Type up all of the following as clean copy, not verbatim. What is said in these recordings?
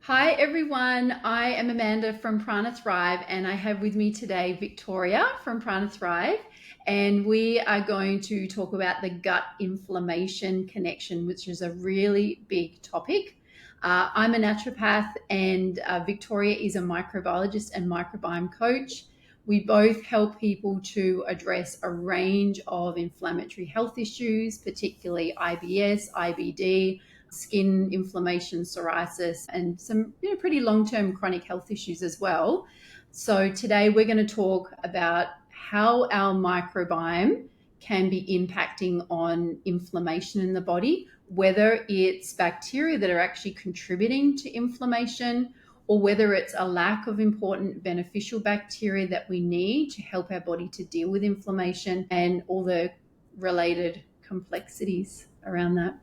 Hi everyone, I am Amanda from Prana Thrive and I have with me today Victoria from Prana Thrive, and we are going to talk about the gut inflammation connection, which is a really big topic. I'm a naturopath and Victoria is a microbiologist and microbiome coach. We both help people to address a range of inflammatory health issues, particularly IBS, IBD, skin inflammation, psoriasis, and some pretty long-term chronic health issues as well. So today we're going to talk about how our microbiome can be impacting on inflammation in the body, whether it's bacteria that are actually contributing to inflammation or whether it's a lack of important beneficial bacteria that we need to help our body to deal with inflammation and all the related complexities around that.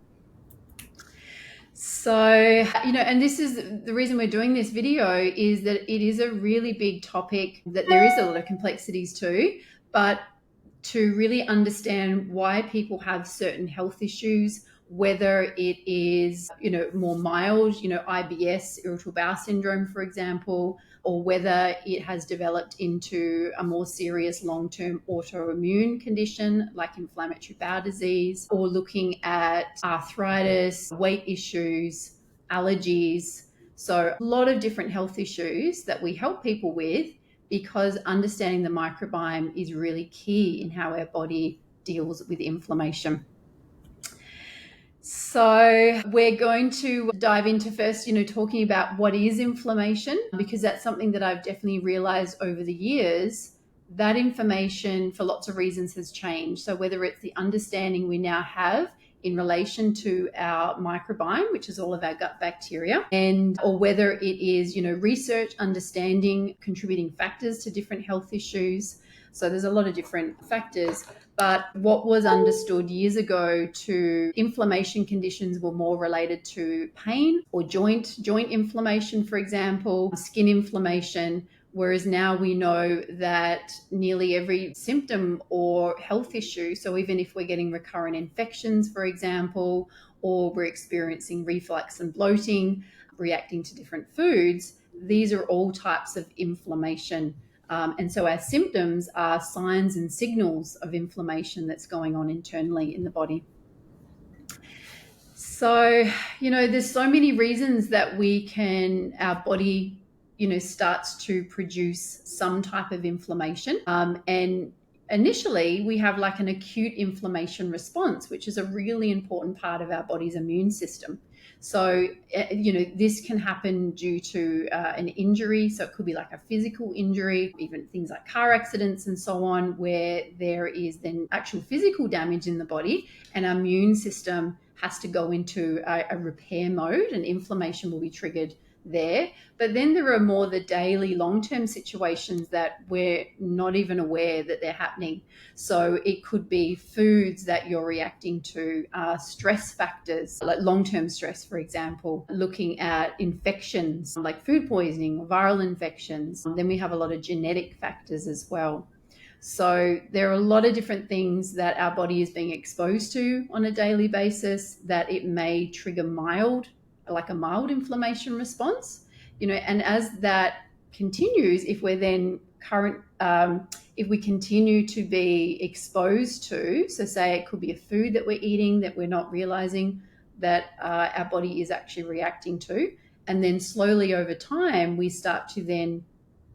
So, and this is the reason we're doing this video, is that it is a really big topic that there is a lot of complexities to, but to really understand why people have certain health issues, whether it is, more mild, IBS, irritable bowel syndrome, for example, or whether it has developed into a more serious long-term autoimmune condition like inflammatory bowel disease, or looking at arthritis, weight issues, allergies. So a lot of different health issues that we help people with, because understanding the microbiome is really key in how our body deals with inflammation. So we're going to dive into first, talking about what is inflammation, because that's something that I've definitely realized over the years that information for lots of reasons has changed. So whether it's the understanding we now have in relation to our microbiome, which is all of our gut bacteria, or whether it is, research, understanding contributing factors to different health issues. So there's a lot of different factors. But what was understood years ago to inflammation conditions were more related to pain or joint inflammation, for example, skin inflammation. Whereas now we know that nearly every symptom or health issue, so even if we're getting recurrent infections, for example, or we're experiencing reflux and bloating, reacting to different foods, these are all types of inflammation. And so our symptoms are signs and signals of inflammation that's going on internally in the body. So, there's so many reasons that our body, starts to produce some type of inflammation. And initially, we have like an acute inflammation response, which is a really important part of our body's immune system. So, this can happen due to an injury. So it could be like a physical injury, even things like car accidents and so on, where there is then actual physical damage in the body, and our immune system has to go into a repair mode, and inflammation will be triggered there. But then there are more the daily long-term situations that we're not even aware that they're happening. So it could be foods that you're reacting to, stress factors like long-term stress, for example, looking at infections like food poisoning or viral infections. Then we have a lot of genetic factors as well. So there are a lot of different things that our body is being exposed to on a daily basis that it may trigger a mild inflammation response, and as that continues, if we continue to be exposed to, so say it could be a food that we're eating that we're not realizing that our body is actually reacting to, and then slowly over time we start to then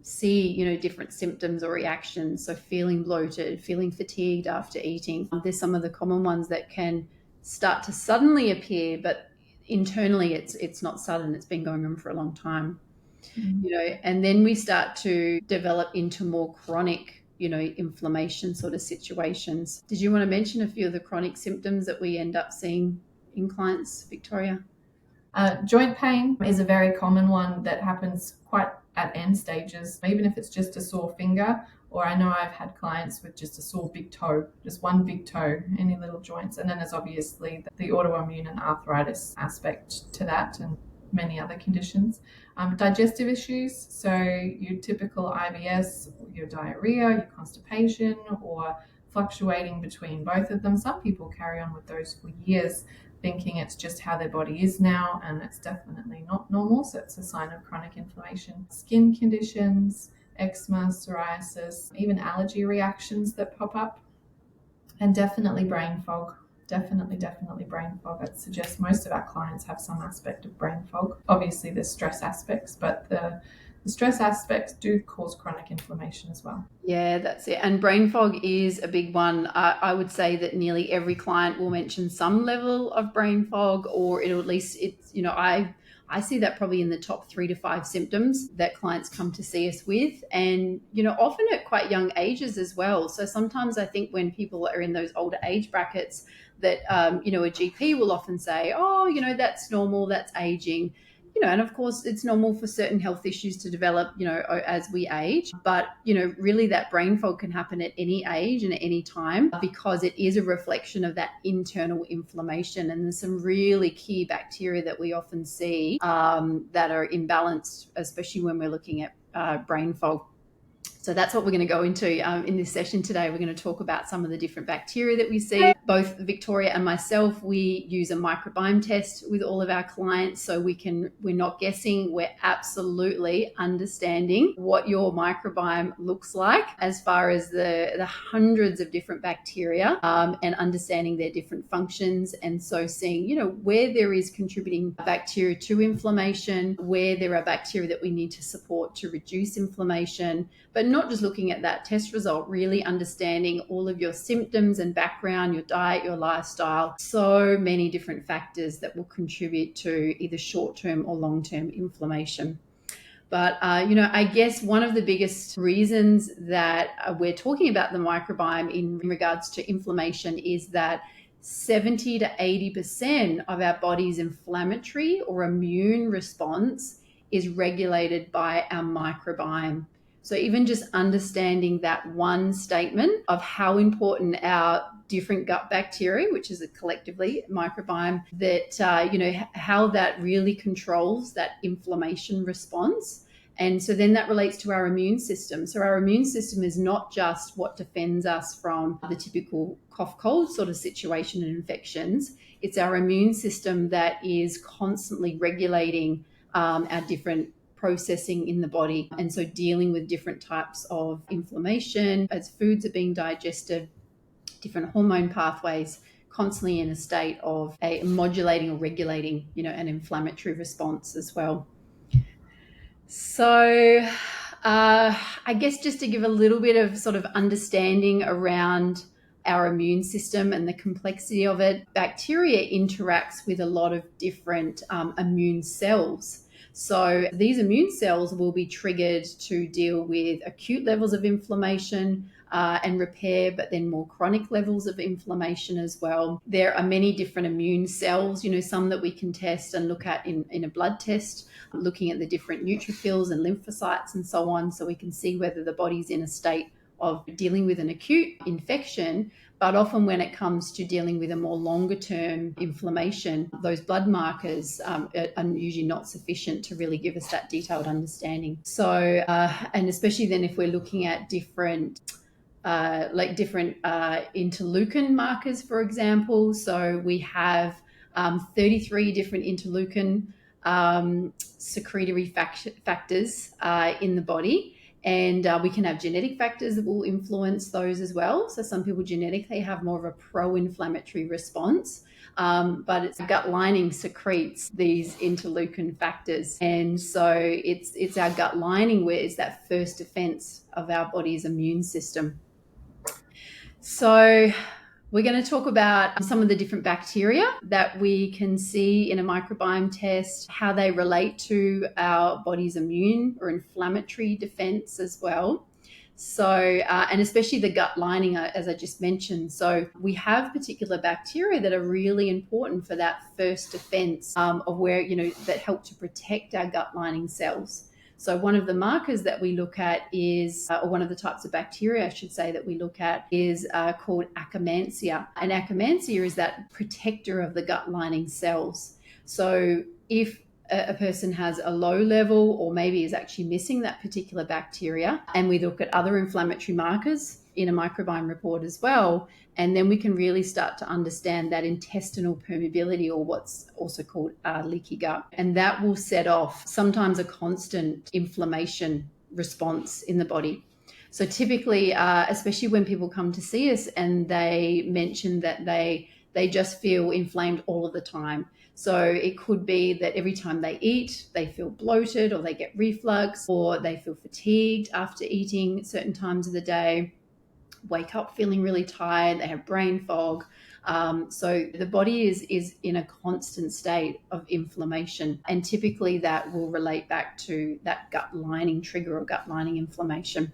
see, different symptoms or reactions. So feeling bloated, feeling fatigued after eating. There's some of the common ones that can start to suddenly appear, but internally it's not sudden. It's been going on for a long time. And then we start to develop into more chronic, inflammation sort of situations. Did you want to mention a few of the chronic symptoms that we end up seeing in clients, Victoria? Joint pain is a very common one that happens quite at end stages, even if it's just a sore finger, or I know I've had clients with just a sore big toe, just one big toe, any little joints. And then there's obviously the autoimmune and arthritis aspect to that, and many other conditions. Digestive issues, so your typical IBS, your diarrhea, your constipation, or fluctuating between both of them. Some people carry on with those for years. thinking it's just how their body is now, and it's definitely not normal. So it's a sign of chronic inflammation. Skin conditions, eczema, psoriasis, even allergy reactions that pop up, and definitely brain fog. Definitely brain fog. I'd suggest most of our clients have some aspect of brain fog. Obviously, there's stress aspects, but the stress aspects do cause chronic inflammation as well. Yeah, that's it. And brain fog is a big one. I would say that nearly every client will mention some level of brain fog, or it'll at least it's, I see that probably in the top 3 to 5 symptoms that clients come to see us with, and often at quite young ages as well. So sometimes I think when people are in those older age brackets, that a GP will often say, oh, that's normal, that's aging. And of course it's normal for certain health issues to develop, as we age. But, really that brain fog can happen at any age and at any time, because it is a reflection of that internal inflammation. And there's some really key bacteria that we often see that are imbalanced, especially when we're looking at brain fog. So that's what we're going to go into in this session today. We're going to talk about some of the different bacteria that we see. Both Victoria and myself, we use a microbiome test with all of our clients, so we're not guessing, we're absolutely understanding what your microbiome looks like as far as the hundreds of different bacteria, and understanding their different functions. And so seeing, where there is contributing bacteria to inflammation, where there are bacteria that we need to support to reduce inflammation, but not just looking at that test result, really understanding all of your symptoms and background, your diet, your lifestyle, so many different factors that will contribute to either short-term or long-term inflammation. But, I guess one of the biggest reasons that we're talking about the microbiome in regards to inflammation is that 70 to 80% of our body's inflammatory or immune response is regulated by our microbiome. So even just understanding that one statement of how important our different gut bacteria, which is a collectively microbiome, that, how that really controls that inflammation response. And so then that relates to our immune system. So our immune system is not just what defends us from the typical cough, cold sort of situation and infections. It's our immune system that is constantly regulating our different processing in the body, and so dealing with different types of inflammation as foods are being digested, different hormone pathways, constantly in a state of a modulating or regulating, an inflammatory response as well. So I guess just to give a little bit of sort of understanding around our immune system and the complexity of it, bacteria interacts with a lot of different immune cells. So these immune cells will be triggered to deal with acute levels of inflammation and repair, but then more chronic levels of inflammation as well. There are many different immune cells, some that we can test and look at in a blood test, looking at the different neutrophils and lymphocytes and so on, so we can see whether the body's in a state of dealing with an acute infection. But often when it comes to dealing with a more longer term inflammation, those blood markers are usually not sufficient to really give us that detailed understanding. So, and especially then if we're looking at different interleukin markers, for example. So we have 33 different interleukin secretory factors in the body. And we can have genetic factors that will influence those as well. So some people genetically have more of a pro-inflammatory response, but it's gut lining secretes these interleukin factors. And so it's our gut lining where it's that first defense of our body's immune system. So we're going to talk about some of the different bacteria that we can see in a microbiome test, how they relate to our body's immune or inflammatory defense as well. So, and especially the gut lining, as I just mentioned. So we have particular bacteria that are really important for that first defense of where, that help to protect our gut lining cells. So one of the markers that we look at is, or one of the types of bacteria, I should say, that we look at is called Akkermansia. And Akkermansia is that protector of the gut lining cells. So if a person has a low level or maybe is actually missing that particular bacteria, and we look at other inflammatory markers, in a microbiome report as well. And then we can really start to understand that intestinal permeability, or what's also called leaky gut. And that will set off sometimes a constant inflammation response in the body. So typically, especially when people come to see us and they mention that they just feel inflamed all of the time. So it could be that every time they eat, they feel bloated, or they get reflux, or they feel fatigued after eating at certain times of the day, wake up feeling really tired, they have brain fog. So the body is in a constant state of inflammation, and typically that will relate back to that gut lining trigger, or gut lining inflammation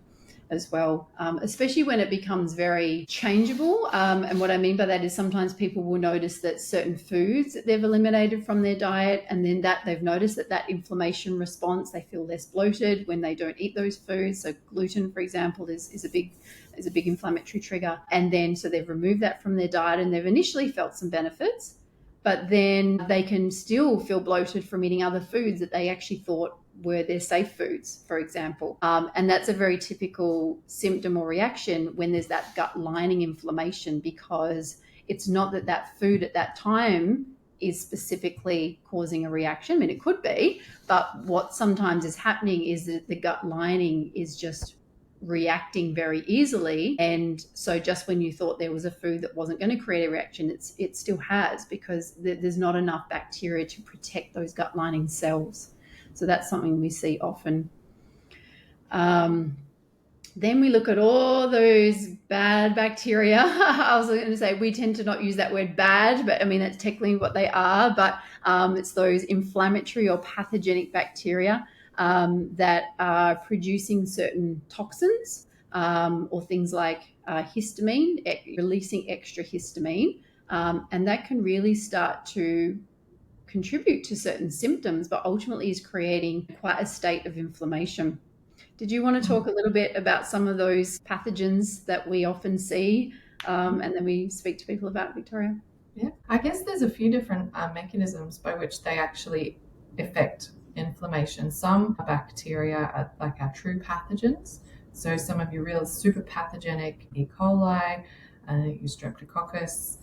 as well, especially when it becomes very changeable. And what I mean by that is sometimes people will notice that certain foods that they've eliminated from their diet, and then that they've noticed that inflammation response, they feel less bloated when they don't eat those foods. So gluten, for example, is a big inflammatory trigger. And then so they've removed that from their diet, and they've initially felt some benefits, but then they can still feel bloated from eating other foods that they actually thought were their safe foods, for example. And that's a very typical symptom or reaction when there's that gut lining inflammation, because it's not that food at that time is specifically causing a reaction. I mean, it could be, but what sometimes is happening is that the gut lining is just reacting very easily. And so just when you thought there was a food that wasn't going to create a reaction, it still has, because there's not enough bacteria to protect those gut lining cells. So that's something we see often. Then we look at all those bad bacteria. I was going to say we tend to not use that word bad, but I mean, that's technically what they are. But it's those inflammatory or pathogenic bacteria that are producing certain toxins, or things like histamine, releasing extra histamine. And that can really start to contribute to certain symptoms, but ultimately is creating quite a state of inflammation. Did you want to talk a little bit about some of those pathogens that we often see, and then we speak to people about, Victoria? Yeah, I guess there's a few different mechanisms by which they actually affect inflammation. Some bacteria are like our true pathogens. So some of your real super pathogenic E. coli, your streptococcus,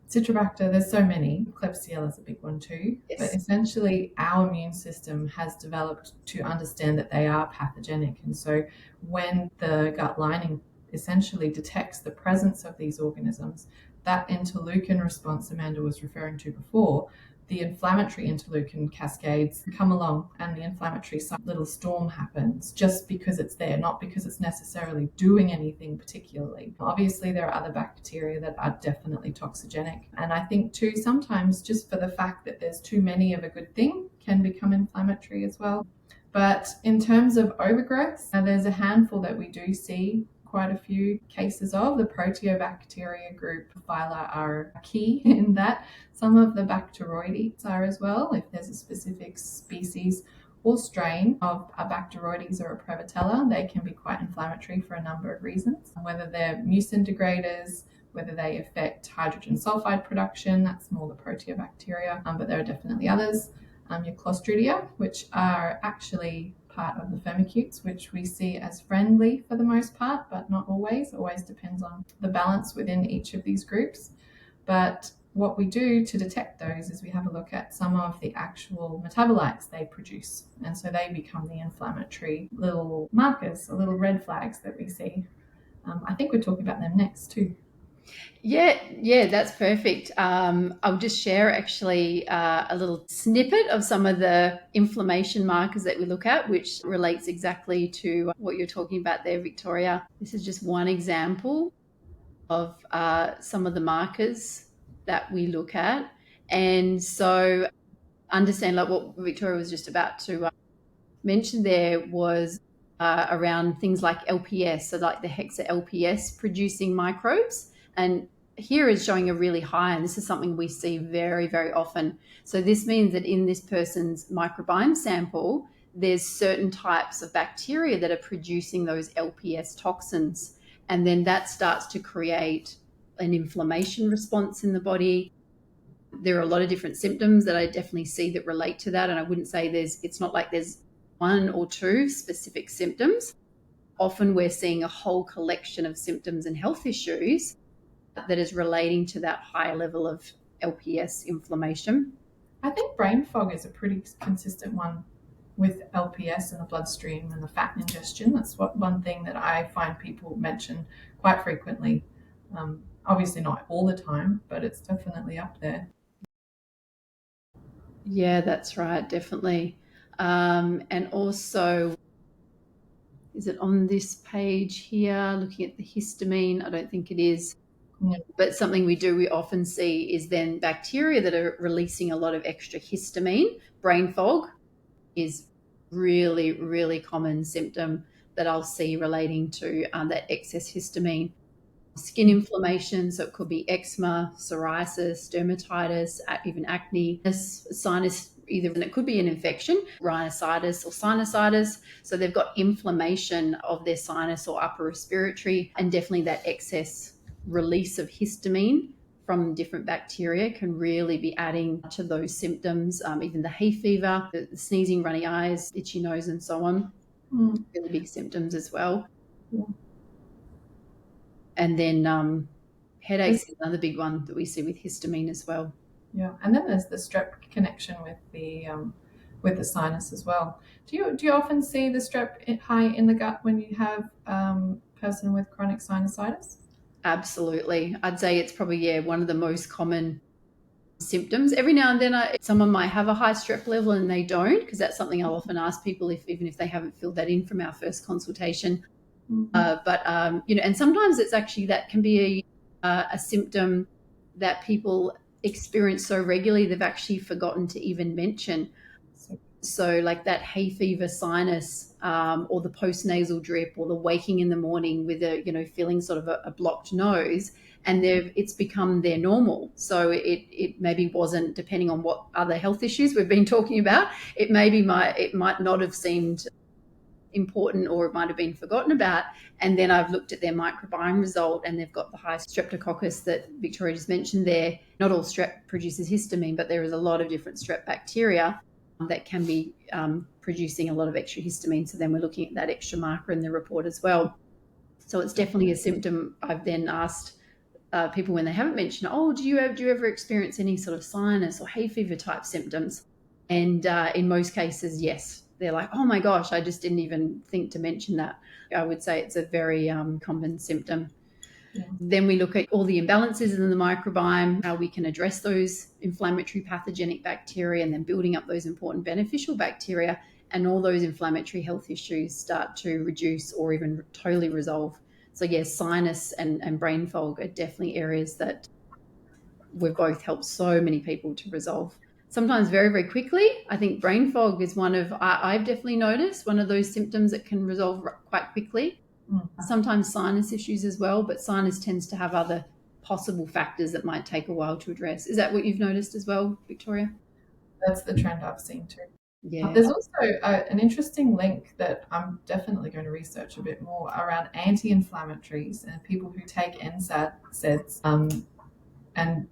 Citrobacter, there's so many. Klebsiella is a big one too. Yes. But essentially, our immune system has developed to understand that they are pathogenic. And so when the gut lining essentially detects the presence of these organisms, that interleukin response Amanda was referring to before, the inflammatory interleukin cascades come along, and the inflammatory little storm happens just because it's there, not because it's necessarily doing anything particularly. Obviously, there are other bacteria that are definitely toxigenic. And I think too, sometimes just for the fact that there's too many of a good thing can become inflammatory as well. But in terms of overgrowth, there's a handful that we do see quite a few cases of. The proteobacteria group phyla are key in that. Some of the Bacteroides are as well, if there's a specific species or strain of a Bacteroides or a Prevotella. They can be quite inflammatory for a number of reasons, whether they're mucin degraders, whether they affect hydrogen sulfide production. That's more the proteobacteria, but there are definitely others. Your Clostridia, which are actually part of the firmicutes, which we see as friendly for the most part, but not always. Always depends on the balance within each of these groups. But what we do to detect those is we have a look at some of the actual metabolites they produce. And so they become the inflammatory little markers, or little red flags that we see. I think we're talking about them next too. Yeah, that's perfect. I'll just share actually a little snippet of some of the inflammation markers that we look at, which relates exactly to what you're talking about there, Victoria. This is just one example of some of the markers that we look at. And so understand, like what Victoria was just about to mention there, was around things like LPS, so like the hexa LPS producing microbes. And here is showing a really high, and this is something we see very, very often. So this means that in this person's microbiome sample, there's certain types of bacteria that are producing those LPS toxins. And then that starts to create an inflammation response in the body. There are a lot of different symptoms that I definitely see that relate to that. And I wouldn't say it's not like there's one or two specific symptoms. often we're seeing a whole collection of symptoms and health issues that is relating to that high level of LPS inflammation. I think brain fog is a pretty consistent one with LPS in the bloodstream and the fat ingestion. That's one thing that I find people mention quite frequently. Obviously not all the time, but it's definitely up there. Yeah, that's right, definitely. And also, is it on this page here, looking at the histamine? I don't think it is. Yeah. But something we often see is then bacteria that are releasing a lot of extra histamine. Brain fog is really, really common symptom that I'll see relating to that excess histamine. Skin inflammation, so it could be eczema, psoriasis, dermatitis, even acne, sinus, either, and it could be an infection, rhinosinusitis or sinusitis. So they've got inflammation of their sinus or upper respiratory, and definitely that excess release of histamine from different bacteria can really be adding to those symptoms. Even the hay fever, the sneezing, runny eyes, itchy nose, and so on. Really big symptoms as well. Yeah. And then headaches is another big one that we see with histamine as well. Yeah, and then there's the strep connection with the sinus as well. Do you often see the strep high in the gut when you have person with chronic sinusitis? Absolutely. I'd say it's probably, one of the most common symptoms. Every now and then someone might have a high strep level and they don't, because that's something I'll often ask people even if they haven't filled that in from our first consultation. But and sometimes it's actually that can be a symptom that people experience so regularly they've actually forgotten to even mention. So like that hay fever, sinus, or the postnasal drip, or the waking in the morning with feeling sort of a blocked nose, and it's become their normal. So it maybe wasn't, depending on what other health issues we've been talking about, it might not have seemed important, or it might have been forgotten about. And then I've looked at their microbiome result and they've got the high streptococcus that Victoria just mentioned there. Not all strep produces histamine, but there is a lot of different strep bacteria that can be producing a lot of extra histamine. So then we're looking at that extra marker in the report as well. So it's definitely a symptom. I've then asked people when they haven't mentioned, do you ever experience any sort of sinus or hay fever type symptoms? And in most cases, yes. They're like, oh my gosh, I just didn't even think to mention that. I would say it's a very common symptom. Yeah. Then we look at all the imbalances in the microbiome, how we can address those inflammatory pathogenic bacteria, and then building up those important beneficial bacteria, and all those inflammatory health issues start to reduce or even totally resolve. So yes, sinus and brain fog are definitely areas that we've both helped so many people to resolve. Sometimes very, very quickly. I think brain fog is I've definitely noticed one of those symptoms that can resolve quite quickly. Sometimes sinus issues as well, but sinus tends to have other possible factors that might take a while to address. Is that what you've noticed as well, Victoria? That's the trend I've seen too. Yeah. There's also an interesting link that I'm definitely going to research a bit more around anti-inflammatories and people who take NSAIDs and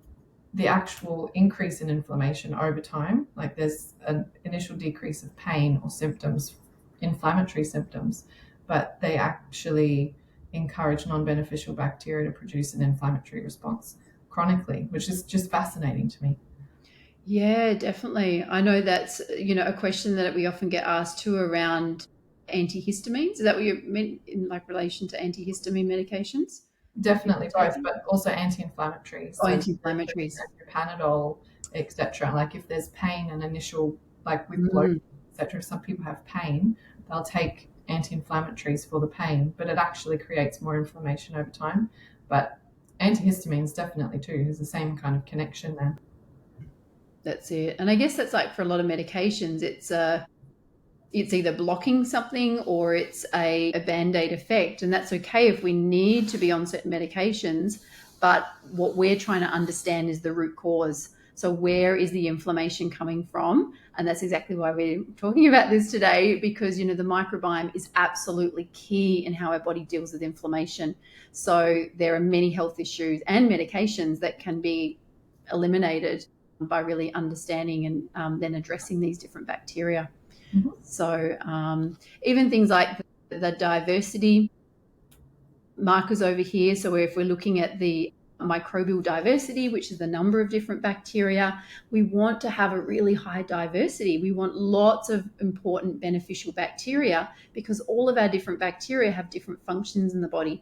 the actual increase in inflammation over time. Like there's an initial decrease of pain or symptoms, inflammatory symptoms, but they actually encourage non-beneficial bacteria to produce an inflammatory response chronically, which is just fascinating to me. Yeah, definitely. I know that's, a question that we often get asked too around antihistamines. Is that what you meant in relation to antihistamine medications? Definitely both, but also anti-inflammatories. So anti-inflammatories. Panadol, etc. Like if there's pain and initial, like with bloating, etc. Some people have pain, they'll take anti-inflammatories for the pain, but it actually creates more inflammation over time. But antihistamines definitely too. There's the same kind of connection there. That's it. And I guess that's like for a lot of medications, it's either blocking something or it's a band-aid effect. And that's okay if we need to be on certain medications, but what we're trying to understand is the root cause. So where is the inflammation coming from? And that's exactly why we're talking about this today, because, the microbiome is absolutely key in how our body deals with inflammation. So there are many health issues and medications that can be eliminated by really understanding and then addressing these different bacteria. Mm-hmm. So even things like the diversity markers over here. So if we're looking at the microbial diversity, which is the number of different bacteria, we want to have a really high diversity. We want lots of important beneficial bacteria, because all of our different bacteria have different functions in the body,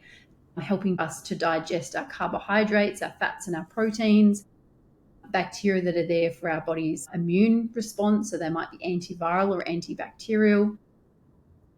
helping us to digest our carbohydrates, our fats, and our proteins. Bacteria that are there for our body's immune response, so they might be antiviral or antibacterial.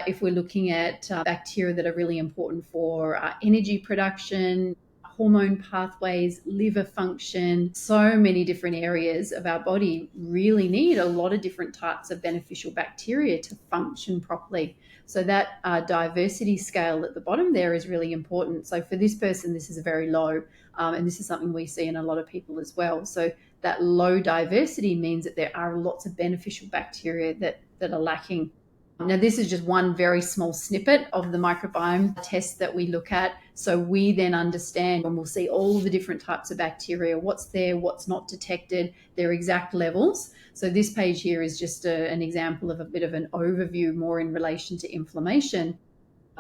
If we're looking at bacteria that are really important for energy production, hormone pathways, liver function, so many different areas of our body really need a lot of different types of beneficial bacteria to function properly. So that diversity scale at the bottom there is really important. So for this person, this is very low, and this is something we see in a lot of people as well. So that low diversity means that there are lots of beneficial bacteria that are lacking. Now, this is just one very small snippet of the microbiome test that we look at. So we then understand, and we'll see all the different types of bacteria, what's there, what's not detected, their exact levels. So this page here is just an example of a bit of an overview more in relation to inflammation.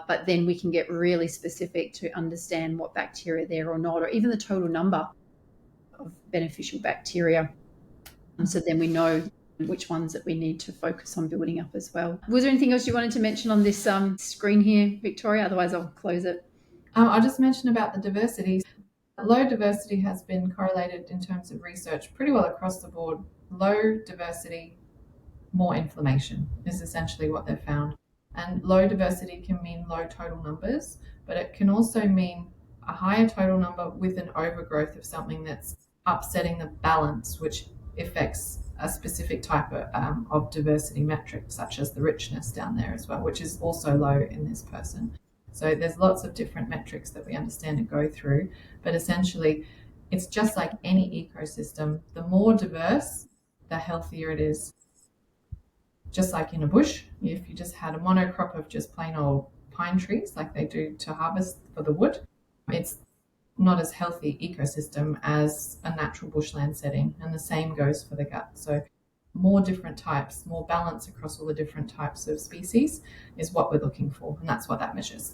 But then we can get really specific to understand what bacteria are there or not, or even the total number of beneficial bacteria. And so then we know which ones that we need to focus on building up as well. Was there anything else you wanted to mention on this screen here, Victoria? Otherwise, I'll close it. I'll just mention about the diversity. Low diversity has been correlated in terms of research pretty well across the board. Low diversity, more inflammation is essentially what they've found. And low diversity can mean low total numbers, but it can also mean a higher total number with an overgrowth of something that's upsetting the balance, which affects a specific type of diversity metric, such as the richness down there as well, which is also low in this person. So there's lots of different metrics that we understand and go through, but essentially it's just like any ecosystem. The more diverse, the healthier it is. Just like in a bush, if you just had a monocrop of just plain old pine trees like they do to harvest for the wood, it's not as healthy ecosystem as a natural bushland setting, and the same goes for the gut. So more different types, more balance across all the different types of species is what we're looking for, and that's what that measures.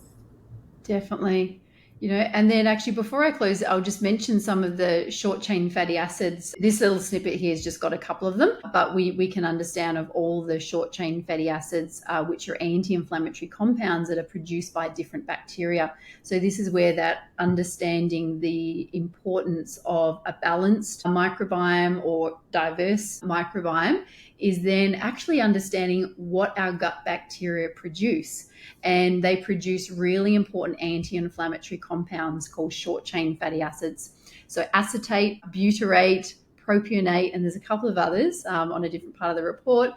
Definitely. And then actually before I close, I'll just mention some of the short chain fatty acids. This little snippet here has just got a couple of them, but we can understand of all the short chain fatty acids, which are anti-inflammatory compounds that are produced by different bacteria. So this is where that understanding the importance of a balanced microbiome or diverse microbiome is then actually understanding what our gut bacteria produce. And they produce really important anti-inflammatory compounds called short-chain fatty acids. So acetate, butyrate, propionate, and there's a couple of others on a different part of the report.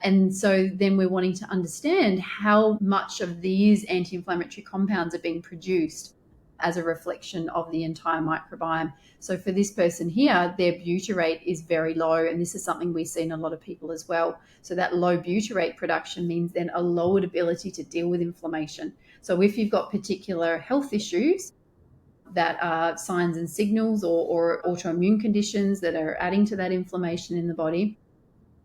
And so then we're wanting to understand how much of these anti-inflammatory compounds are being produced as a reflection of the entire microbiome. So for this person here, their butyrate is very low, and this is something we see in a lot of people as well. So that low butyrate production means then a lowered ability to deal with inflammation. So if you've got particular health issues that are signs and signals or autoimmune conditions that are adding to that inflammation in the body,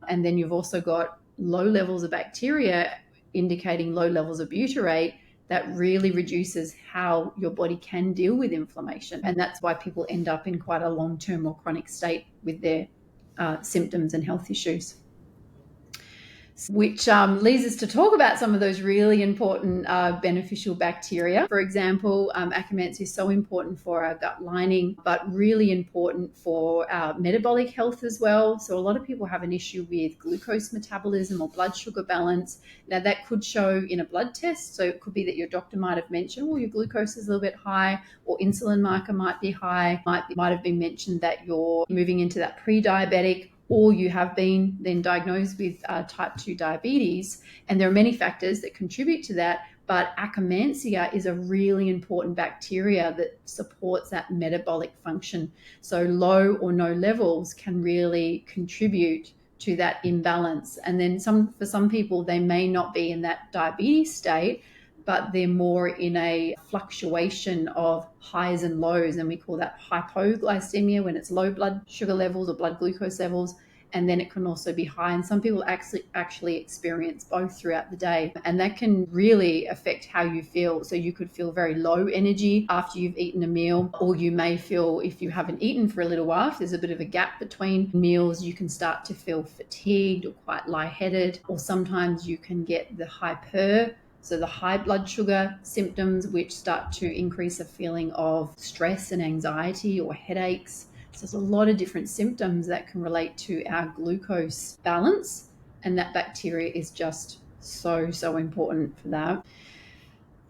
and then you've also got low levels of bacteria indicating low levels of butyrate, that really reduces how your body can deal with inflammation. And that's why people end up in quite a long-term or chronic state with their symptoms and health issues. Which leads us to talk about some of those really important beneficial bacteria. For example, Akkermansia is so important for our gut lining, but really important for our metabolic health as well. So a lot of people have an issue with glucose metabolism or blood sugar balance. Now that could show in a blood test. So it could be that your doctor might have mentioned, well, your glucose is a little bit high, or insulin marker might be high. Might have been mentioned that you're moving into that pre-diabetic, or you have been then diagnosed with type 2 diabetes. And there are many factors that contribute to that, but Akkermansia is a really important bacteria that supports that metabolic function. So low or no levels can really contribute to that imbalance. And then for some people, they may not be in that diabetes state, but they're more in a fluctuation of highs and lows. And we call that hypoglycemia when it's low blood sugar levels or blood glucose levels. and then it can also be high. And some people actually experience both throughout the day, and that can really affect how you feel. So you could feel very low energy after you've eaten a meal, or you may feel, if you haven't eaten for a little while, if there's a bit of a gap between meals, you can start to feel fatigued or quite lightheaded, or sometimes you can get the hyper, so the high blood sugar symptoms, which start to increase a feeling of stress and anxiety or headaches. So there's a lot of different symptoms that can relate to our glucose balance, and that bacteria is just so important for that.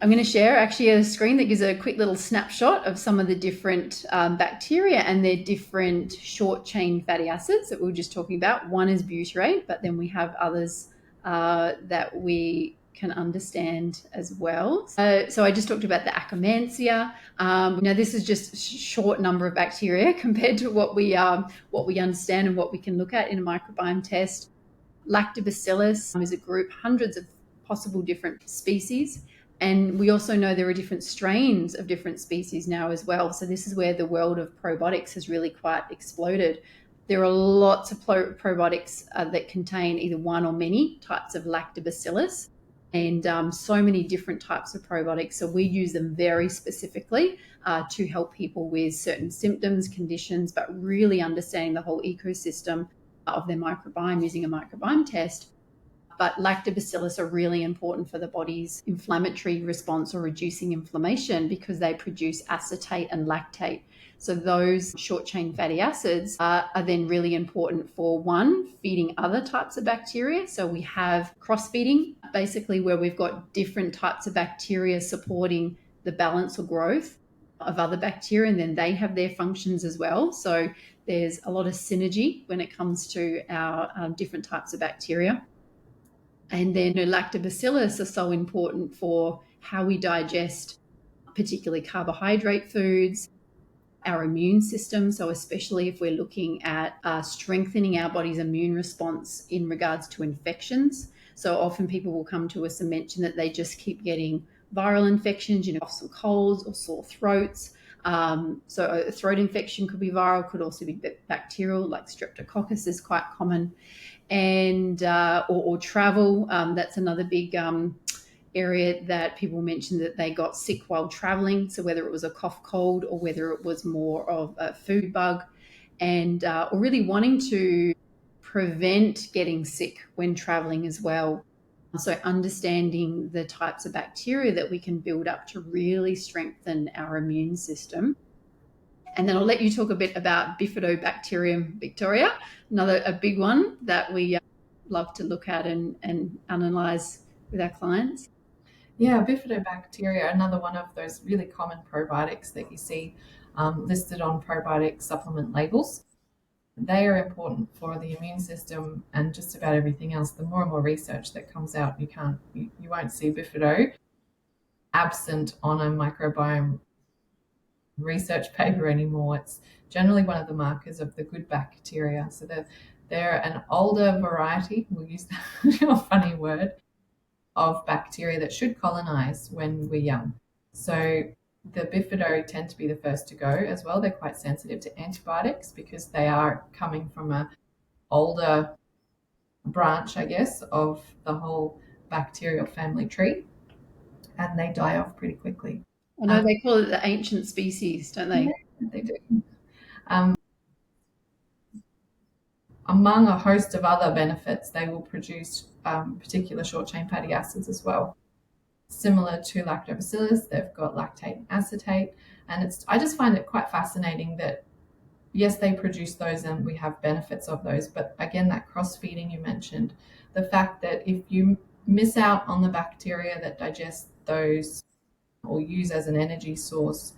I'm going to share actually a screen that gives a quick little snapshot of some of the different bacteria and their different short chain fatty acids that we were just talking about. One is butyrate, but then we have others that we can understand as well. So I just talked about the Akkermansia. Now this is just a short number of bacteria compared to what we understand and what we can look at in a microbiome test. Lactobacillus is a group, hundreds of possible different species. And we also know there are different strains of different species now as well. So this is where the world of probiotics has really quite exploded. There are lots of probiotics that contain either one or many types of lactobacillus, and so many different types of probiotics. So we use them very specifically to help people with certain symptoms, conditions, but really understanding the whole ecosystem of their microbiome using a microbiome test. But lactobacillus are really important for the body's inflammatory response or reducing inflammation, because they produce acetate and lactate. So those short chain fatty acids are then really important for, one, feeding other types of bacteria. So we have cross feeding, basically where we've got different types of bacteria supporting the balance or growth of other bacteria, and then they have their functions as well. So there's a lot of synergy when it comes to our different types of bacteria. And then lactobacillus are so important for how we digest particularly carbohydrate foods, our immune system. So especially if we're looking at strengthening our body's immune response in regards to infections. So often people will come to us and mention that they just keep getting viral infections, coughs and colds or sore throats. So a throat infection could be viral, could also be bacterial, like streptococcus is quite common. And or travel, that's another big area that people mentioned that they got sick while traveling. So whether it was a cough, cold, or whether it was more of a food bug, and or really wanting to prevent getting sick when traveling as well. So understanding the types of bacteria that we can build up to really strengthen our immune system. And then I'll let you talk a bit about Bifidobacterium victoria, a big one that we love to look at and analyze with our clients. Yeah, bifidobacteria, another one of those really common probiotics that you see listed on probiotic supplement labels. They are important for the immune system and just about everything else. The more and more research that comes out, you won't see bifido absent on a microbiome research paper anymore. It's generally one of the markers of the good bacteria. So they're an older variety, we'll use that funny word, of bacteria that should colonize when we're young. So the bifido tend to be the first to go as well. They're quite sensitive to antibiotics because they are coming from an older branch, I guess, of the whole bacterial family tree, and they die off pretty quickly. I know they call it the ancient species, don't they? Yeah, they do. Among a host of other benefits, they will produce particular short chain fatty acids as well. Similar to lactobacillus, they've got lactate and acetate, and I just find it quite fascinating that yes, they produce those and we have benefits of those, but again, that cross feeding you mentioned, the fact that if you miss out on the bacteria that digest those or use as an energy source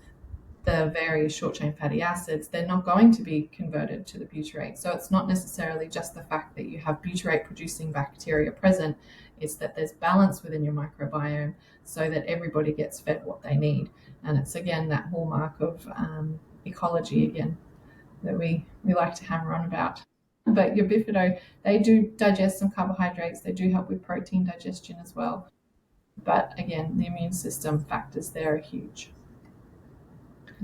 the various short chain fatty acids, they're not going to be converted to the butyrate. So it's not necessarily just the fact that you have butyrate producing bacteria present, it's that there's balance within your microbiome so that everybody gets fed what they need. And it's again that hallmark of ecology again that we like to hammer on about. But your bifido, they do digest some carbohydrates, they do help with protein digestion as well. But again, the immune system factors there are huge.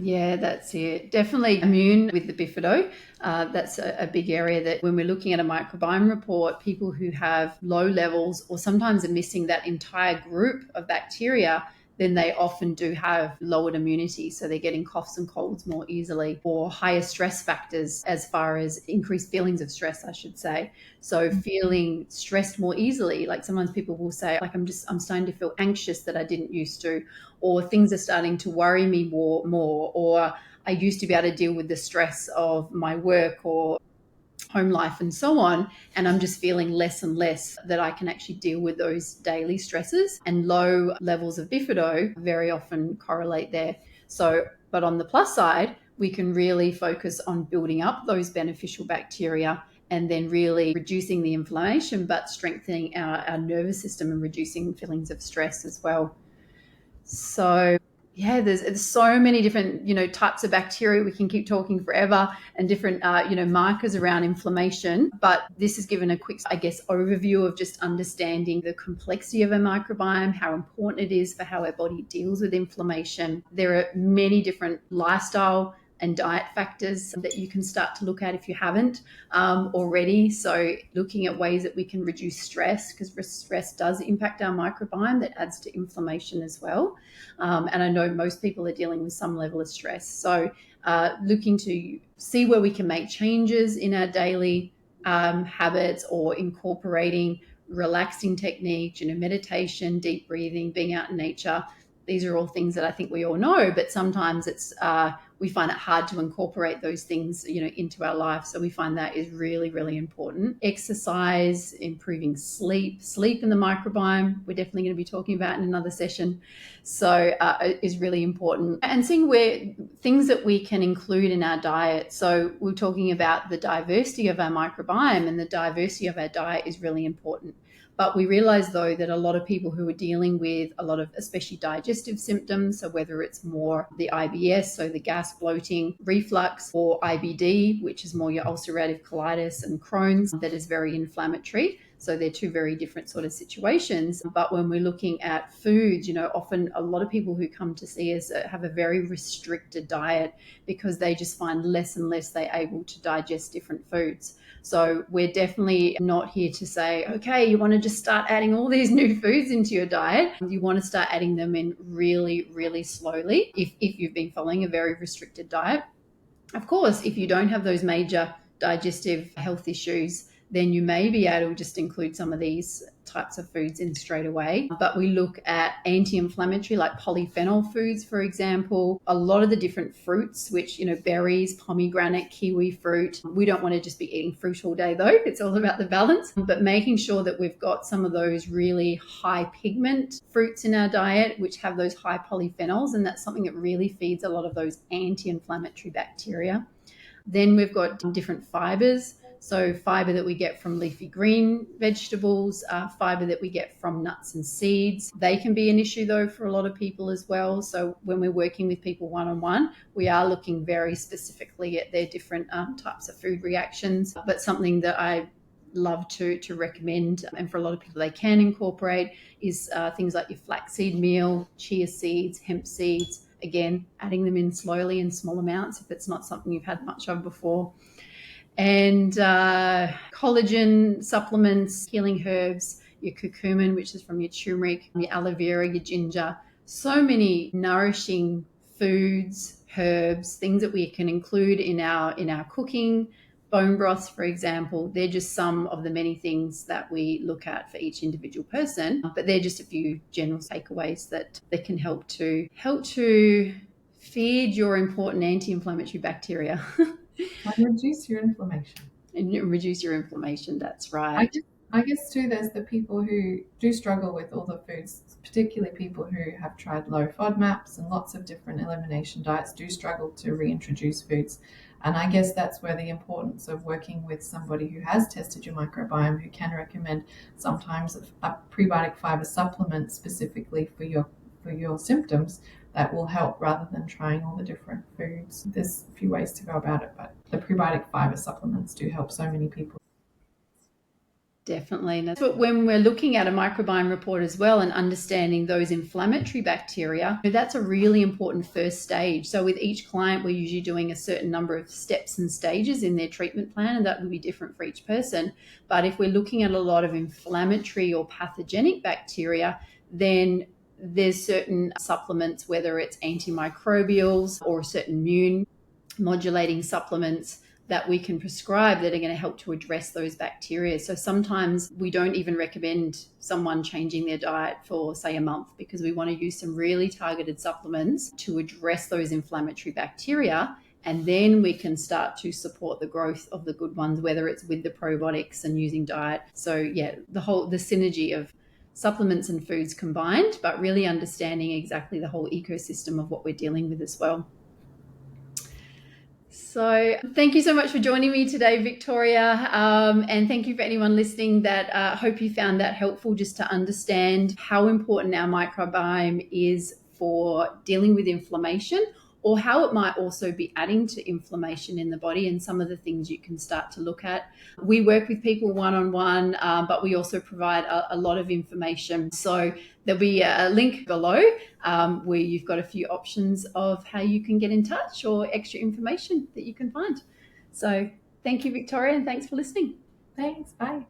Yeah, that's it. Definitely immune with the bifido. That's a big area that when we're looking at a microbiome report, people who have low levels or sometimes are missing that entire group of bacteria, then they often do have lowered immunity. So they're getting coughs and colds more easily, or higher stress factors as far as increased feelings of stress, I should say. So feeling stressed more easily, like sometimes people will say, like, I'm starting to feel anxious that I didn't used to, or things are starting to worry me more, or I used to be able to deal with the stress of my work or home life and so on, and I'm just feeling less and less that I can actually deal with those daily stresses. And low levels of bifido very often correlate there. So, but on the plus side, we can really focus on building up those beneficial bacteria and then really reducing the inflammation, but strengthening our nervous system and reducing feelings of stress as well. So yeah, there's so many different types of bacteria. We can keep talking forever, and different markers around inflammation. But this has given a quick, I guess, overview of just understanding the complexity of a microbiome, how important it is for how our body deals with inflammation. There are many different lifestyle and diet factors that you can start to look at if you haven't already. So looking at ways that we can reduce stress, because stress does impact our microbiome, that adds to inflammation as well. And I know most people are dealing with some level of stress. So looking to see where we can make changes in our daily habits, or incorporating relaxing techniques, meditation, deep breathing, being out in nature. These are all things that I think we all know, but sometimes we find it hard to incorporate those things, into our life. So we find that is really, really important. Exercise, improving sleep in the microbiome. We're definitely going to be talking about in another session. So is really important. And seeing where things that we can include in our diet. So we're talking about the diversity of our microbiome, and the diversity of our diet is really important. But we realize, though, that a lot of people who are dealing with a lot of especially digestive symptoms, so whether it's more the IBS, so the gas, bloating, reflux, or IBD, which is more your ulcerative colitis and Crohn's, that is very inflammatory. So they're two very different sort of situations. But when we're looking at foods, often a lot of people who come to see us have a very restricted diet, because they just find less and less they're able to digest different foods. So we're definitely not here to say, okay, you want to just start adding all these new foods into your diet. You want to start adding them in really, really slowly if you've been following a very restricted diet. Of course, if you don't have those major digestive health issues, then you may be able to just include some of these types of foods in straight away. But we look at anti-inflammatory, like polyphenol foods, for example, a lot of the different fruits, which, berries, pomegranate, kiwi fruit. We don't want to just be eating fruit all day, though. It's all about the balance, but making sure that we've got some of those really high pigment fruits in our diet, which have those high polyphenols. And that's something that really feeds a lot of those anti-inflammatory bacteria. Then we've got different fibers. So fiber that we get from leafy green vegetables, fiber that we get from nuts and seeds. They can be an issue, though, for a lot of people as well. So when we're working with people one-on-one, we are looking very specifically at their different types of food reactions. But something that I love to recommend, and for a lot of people they can incorporate, is things like your flaxseed meal, chia seeds, hemp seeds. Again, adding them in slowly in small amounts if it's not something you've had much of before. And collagen supplements, healing herbs, your curcumin, which is from your turmeric, your aloe vera, your ginger. So many nourishing foods, herbs, things that we can include in our cooking. Bone broths, for example, they're just some of the many things that we look at for each individual person. But they're just a few general takeaways that can help to feed your important anti-inflammatory bacteria. And reduce your inflammation. And reduce your inflammation. That's I right. guess, I guess too, there's the people who do struggle with all the foods, particularly people who have tried low FODMAPs and lots of different elimination diets do struggle to reintroduce foods. And I guess that's where the importance of working with somebody who has tested your microbiome, who can recommend sometimes a prebiotic fiber supplement specifically for your symptoms, that will help rather than trying all the different foods. There's a few ways to go about it, but the prebiotic fiber supplements do help so many people. Definitely. And that's what, when we're looking at a microbiome report as well and understanding those inflammatory bacteria, that's a really important first stage. So with each client, we're usually doing a certain number of steps and stages in their treatment plan, and that will be different for each person. But if we're looking at a lot of inflammatory or pathogenic bacteria, then there's certain supplements, whether it's antimicrobials or certain immune modulating supplements that we can prescribe that are going to help to address those bacteria. So sometimes we don't even recommend someone changing their diet for, say, a month, because we want to use some really targeted supplements to address those inflammatory bacteria. And then we can start to support the growth of the good ones, whether it's with the probiotics and using diet. So yeah, the synergy of supplements and foods combined, but really understanding exactly the whole ecosystem of what we're dealing with as well. So thank you so much for joining me today, Victoria. And thank you for anyone listening that hope you found that helpful, just to understand how important our microbiome is for dealing with inflammation, or how it might also be adding to inflammation in the body, and some of the things you can start to look at. We work with people one-on-one, but we also provide a lot of information. So there'll be a link below where you've got a few options of how you can get in touch, or extra information that you can find. So thank you, Victoria, and thanks for listening. Thanks. Bye.